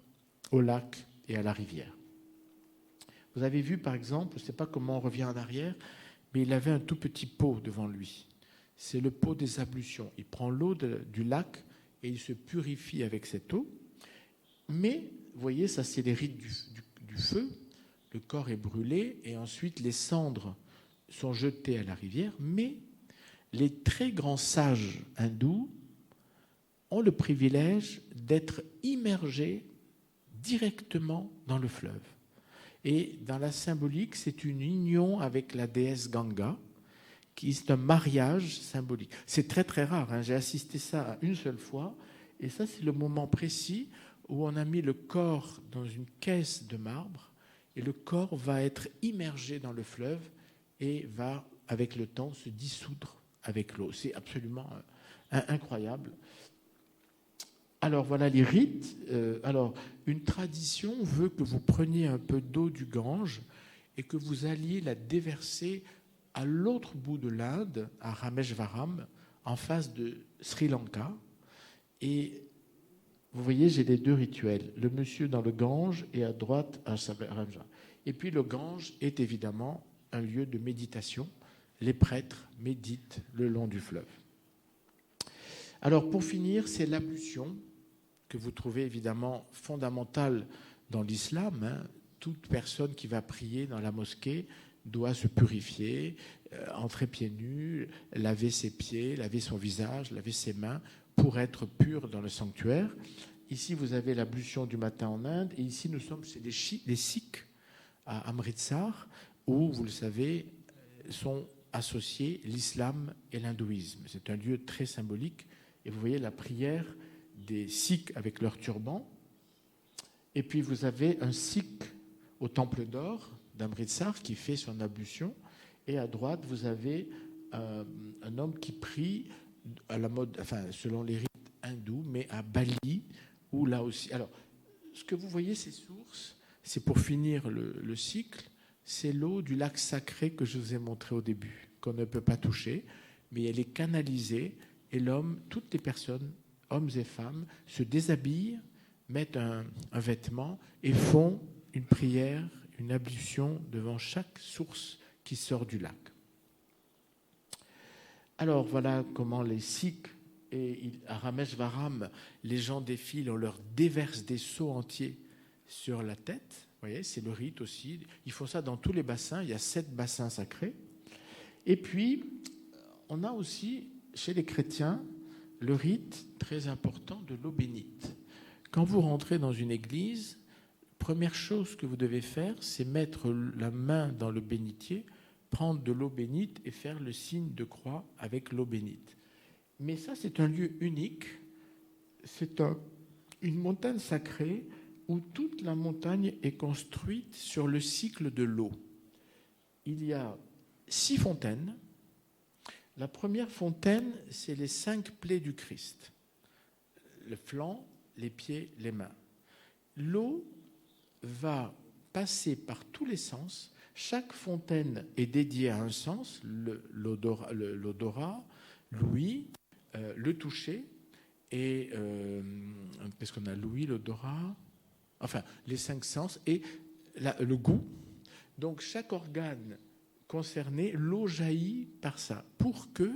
au lac et à la rivière. Vous avez vu, par exemple, je ne sais pas comment on revient en arrière, mais il avait un tout petit pot devant lui. C'est le pot des ablutions. Il prend l'eau du lac et il se purifie avec cette eau. Mais, vous voyez, ça c'est les rites du feu. Le corps est brûlé et ensuite les cendres sont jetées à la rivière. Mais les très grands sages hindous ont le privilège d'être immergés directement dans le fleuve. Et dans la symbolique, c'est une union avec la déesse Ganga, qui est un mariage symbolique. C'est très très rare, j'ai assisté ça à une seule fois, et ça c'est le moment précis où on a mis le corps dans une caisse de marbre, et le corps va être immergé dans le fleuve et va, avec le temps, se dissoudre avec l'eau. C'est absolument incroyable. Alors voilà les rites. Alors une tradition veut que vous preniez un peu d'eau du Gange et que vous alliez la déverser à l'autre bout de l'Inde, à Rameshvaram, en face de Sri Lanka. Et vous voyez, j'ai les deux rituels. Le monsieur dans le Gange et à droite un Ramja. Et puis le Gange est évidemment un lieu de méditation. Les prêtres méditent le long du fleuve. Alors pour finir, c'est l'ablution que vous trouvez évidemment fondamentale dans l'islam. Hein. Toute personne qui va prier dans la mosquée doit se purifier, entrer pieds nus, laver ses pieds, laver son visage, laver ses mains pour être pur dans le sanctuaire. Ici, vous avez l'ablution du matin en Inde, et ici, nous sommes chez les Sikhs à Amritsar, où, vous le savez, sont associés l'islam et l'hindouisme. C'est un lieu très symbolique, et vous voyez la prière des Sikhs avec leur turban. Et puis, vous avez un Sikh au Temple d'Or d'Amritsar qui fait son ablution, et à droite, vous avez un homme qui prie à la mode, enfin, selon les rites hindous, mais à Bali, où là aussi. Alors, ce que vous voyez, ces sources, c'est pour finir le cycle, c'est l'eau du lac sacré que je vous ai montré au début, qu'on ne peut pas toucher, mais elle est canalisée, et l'homme, toutes les personnes, hommes et femmes, se déshabillent, mettent un vêtement et font une prière, une ablution devant chaque source qui sort du lac. Alors voilà comment les Sikhs et à Rameshvaram, les gens défilent, on leur déverse des seaux entiers sur la tête. Vous voyez, c'est le rite aussi. Ils font ça dans tous les bassins. Il y a 7 bassins sacrés. Et puis, on a aussi, chez les chrétiens, le rite très important de l'eau bénite. Quand vous rentrez dans une église, première chose que vous devez faire, c'est mettre la main dans le bénitier, prendre de l'eau bénite et faire le signe de croix avec l'eau bénite. Mais ça, c'est un lieu unique. C'est une montagne sacrée où toute la montagne est construite sur le cycle de l'eau. Il y a 6 fontaines. La première fontaine, c'est les 5 plaies du Christ. Le flanc, les pieds, les mains. L'eau va passer par tous les sens. Chaque fontaine est dédiée à un sens, l'odorat, l'ouïe, le toucher, et parce qu'on a l'ouïe, l'odorat, enfin les 5 sens, et le goût. Donc chaque organe concerné, l'eau jaillit par ça, pour que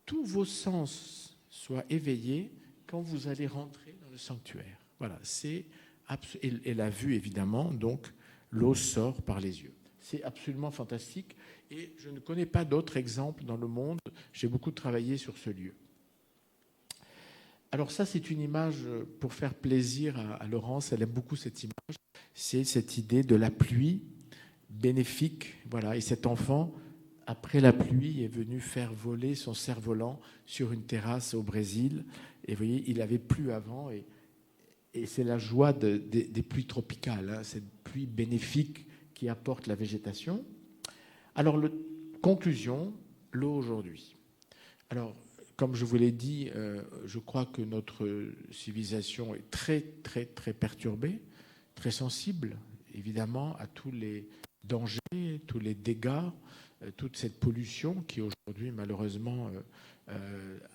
tous vos sens soient éveillés quand vous allez rentrer dans le sanctuaire. Voilà, et la vue évidemment, donc l'eau sort par les yeux. C'est absolument fantastique et je ne connais pas d'autres exemples dans le monde. J'ai beaucoup travaillé sur ce lieu. Alors ça, c'est une image pour faire plaisir à Laurence. Elle aime beaucoup cette image. C'est cette idée de la pluie bénéfique. Voilà. Et cet enfant, après la pluie, est venu faire voler son cerf-volant sur une terrasse au Brésil. Et vous voyez, il avait plu avant. Et c'est la joie des pluies tropicales, hein, cette pluie bénéfique qui apporte la végétation. Alors, conclusion, l'eau aujourd'hui. Alors, comme je vous l'ai dit, je crois que notre civilisation est très, très, très perturbée, très sensible, évidemment, à tous les dangers, tous les dégâts, toute cette pollution qui, aujourd'hui, malheureusement,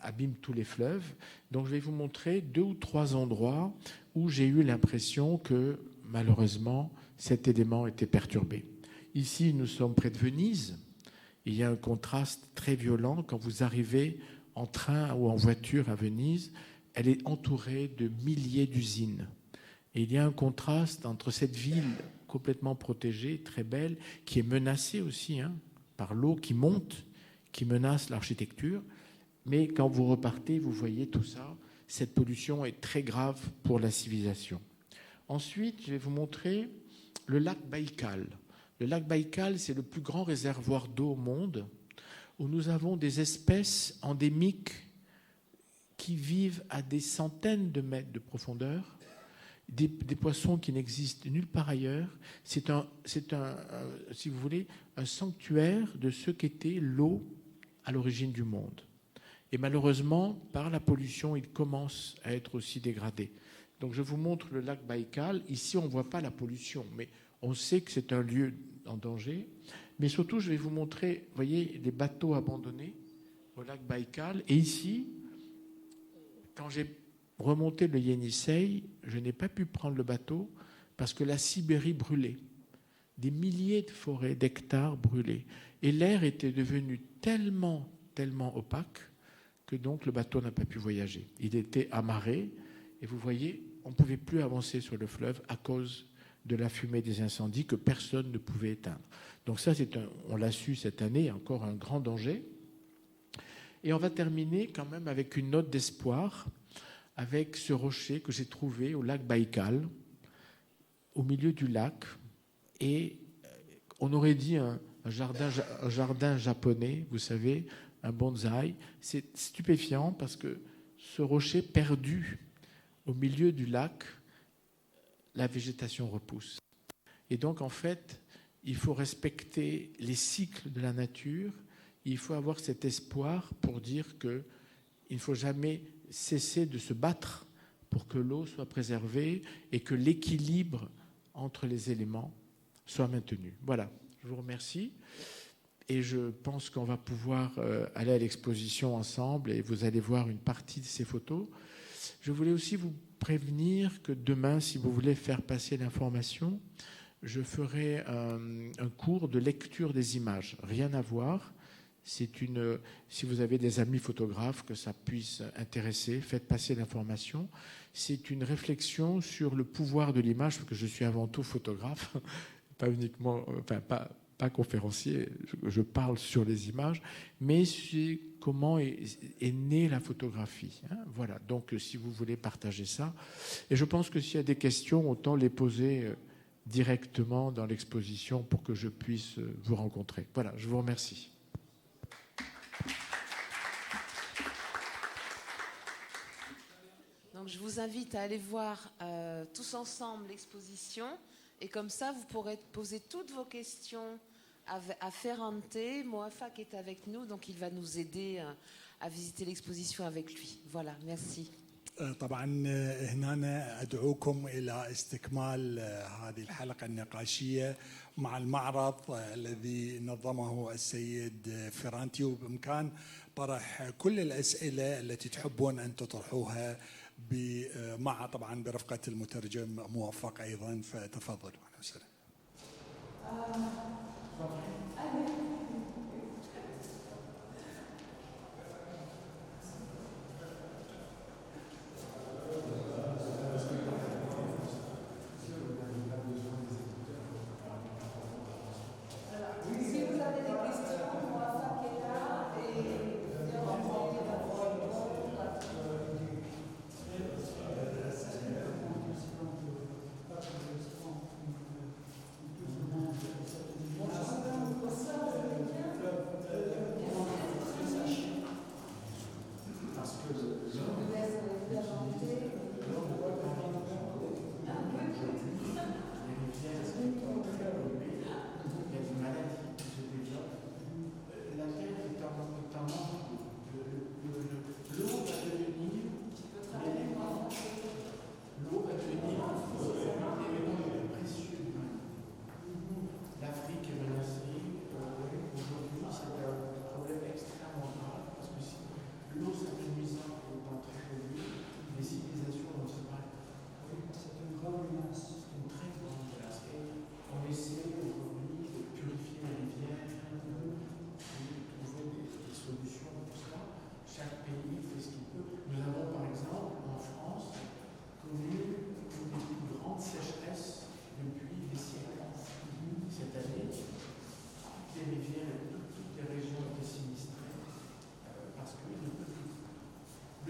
abîme tous les fleuves. Donc, je vais vous montrer 2 ou 3 endroits où j'ai eu l'impression que, malheureusement, cet élément était perturbé. Ici, nous sommes près de Venise. Il y a un contraste très violent quand vous arrivez en train ou en voiture à Venise. Elle est entourée de milliers d'usines. Et il y a un contraste entre cette ville complètement protégée, très belle, qui est menacée aussi par l'eau qui monte, qui menace l'architecture. Mais quand vous repartez, vous voyez tout ça. Cette pollution est très grave pour la civilisation. Ensuite, je vais vous montrer le lac Baïkal. Le lac Baïkal, c'est le plus grand réservoir d'eau au monde, où nous avons des espèces endémiques qui vivent à des centaines de mètres de profondeur, des poissons qui n'existent nulle part ailleurs. C'est si vous voulez, un sanctuaire de ce qu'était l'eau à l'origine du monde. Et malheureusement, par la pollution, il commence à être aussi dégradé. Donc je vous montre le lac Baïkal. Ici, on ne voit pas la pollution, mais on sait que c'est un lieu en danger. Mais surtout, je vais vous montrer, vous voyez, les bateaux abandonnés au lac Baïkal. Et ici, quand j'ai remonter le Yenisei, je n'ai pas pu prendre le bateau parce que la Sibérie brûlait. Des milliers de forêts, d'hectares brûlés. Et l'air était devenu tellement opaque que donc le bateau n'a pas pu voyager. Il était amarré et vous voyez, on ne pouvait plus avancer sur le fleuve à cause de la fumée des incendies que personne ne pouvait éteindre. Donc ça, on l'a su cette année, encore un grand danger. Et on va terminer quand même avec une note d'espoir, avec ce rocher que j'ai trouvé au lac Baïkal, au milieu du lac. Et on aurait dit un jardin japonais, vous savez, un bonsaï. C'est stupéfiant parce que ce rocher perdu au milieu du lac, la végétation repousse. Et donc, en fait, il faut respecter les cycles de la nature. Il faut avoir cet espoir pour dire qu'il ne faut jamais cesser de se battre pour que l'eau soit préservée et que l'équilibre entre les éléments soit maintenu. Voilà, je vous remercie. Et je pense qu'on va pouvoir aller à l'exposition ensemble et vous allez voir une partie de ces photos. Je voulais aussi vous prévenir que demain, si vous voulez faire passer l'information, je ferai un cours de lecture des images. Rien à voir. Si vous avez des amis photographes, que ça puisse intéresser, faites passer l'information. C'est une réflexion sur le pouvoir de l'image, parce que je suis avant tout photographe, pas uniquement, pas conférencier, je parle sur les images, mais c'est comment est née la photographie. Voilà, donc si vous voulez partager ça. Et je pense que s'il y a des questions, autant les poser directement dans l'exposition pour que je puisse vous rencontrer. Voilà, je vous remercie. Donc je vous invite à aller voir tous ensemble l'exposition et comme ça vous pourrez poser toutes vos questions à Ferrante. Moafak est avec nous, donc il va nous aider à visiter l'exposition avec lui. Voilà, merci. طبعا هنا أدعوكم إلى استكمال هذه الحلقة النقاشية مع المعرض الذي نظمه السيد فيرانتي، وبإمكان طرح كل الأسئلة التي تحبون أن تطرحوها مع طبعا برفقة المترجم موفق أيضا، فتفضلوا. أهلا وسهلا.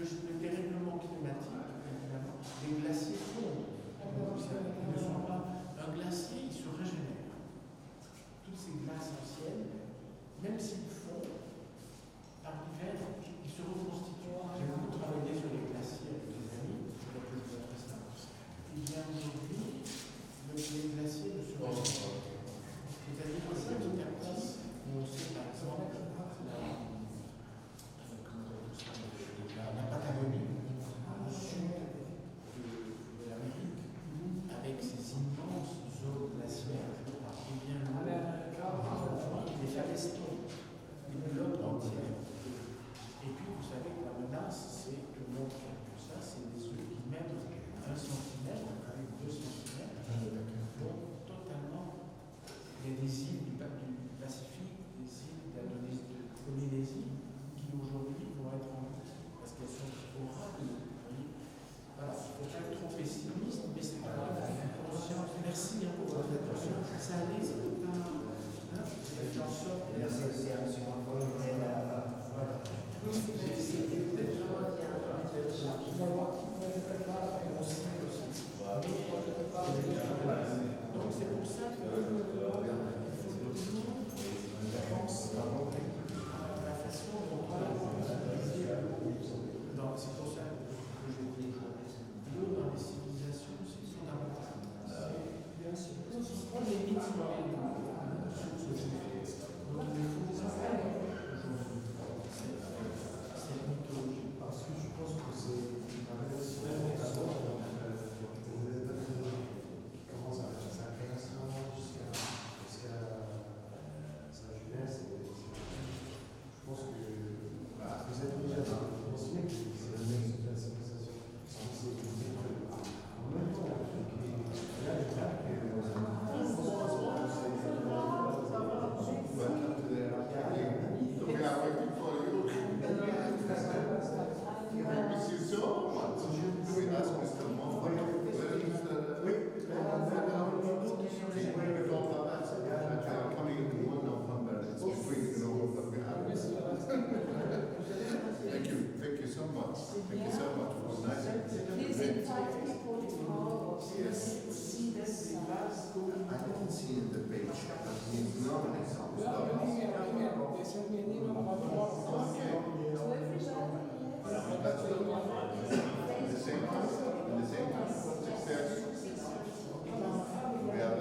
Le dérèglement climatique, évidemment, les glaciers fondent. Ils ne sont pas. Un glacier, il se régénère. Toutes ces glaces anciennes, même s'ils fondent, par l'hiver, ils se reconstituent. J'ai beaucoup travaillé sur les glaciers avec des amis, il y a aujourd'hui, les glaciers ne se régénèrent. C'est-à-dire que petit à petit, on sait par exemple la Patagonie, We have